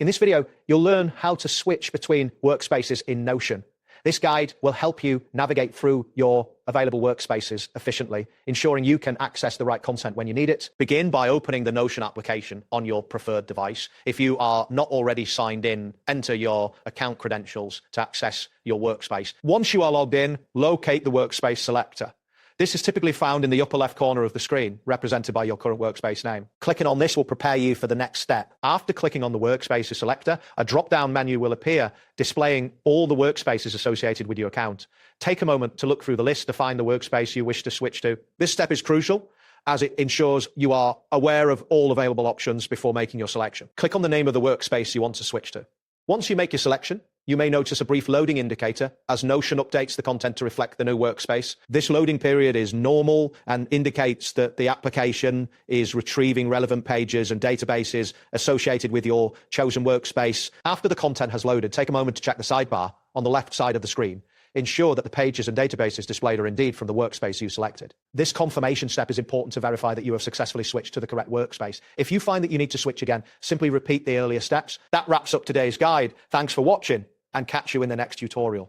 In this video, you'll learn how to switch between workspaces in Notion. This guide will help you navigate through your available workspaces efficiently, ensuring you can access the right content when you need it. Begin by opening the Notion application on your preferred device. If you are not already signed in, enter your account credentials to access your workspace. Once you are logged in, locate the workspace selector. This is typically found in the upper left corner of the screen, represented by your current workspace name. Clicking on this will prepare you for the next step. After clicking on the workspaces selector, a drop-down menu will appear, displaying all the workspaces associated with your account. Take a moment to look through the list to find the workspace you wish to switch to. This step is crucial, as it ensures you are aware of all available options before making your selection. Click on the name of the workspace you want to switch to. Once you make your selection, you may notice a brief loading indicator as Notion updates the content to reflect the new workspace. This loading period is normal and indicates that the application is retrieving relevant pages and databases associated with your chosen workspace. After the content has loaded, take a moment to check the sidebar on the left side of the screen. Ensure that the pages and databases displayed are indeed from the workspace you selected. This confirmation step is important to verify that you have successfully switched to the correct workspace. If you find that you need to switch again, simply repeat the earlier steps. That wraps up today's guide. Thanks for watching, and catch you in the next tutorial.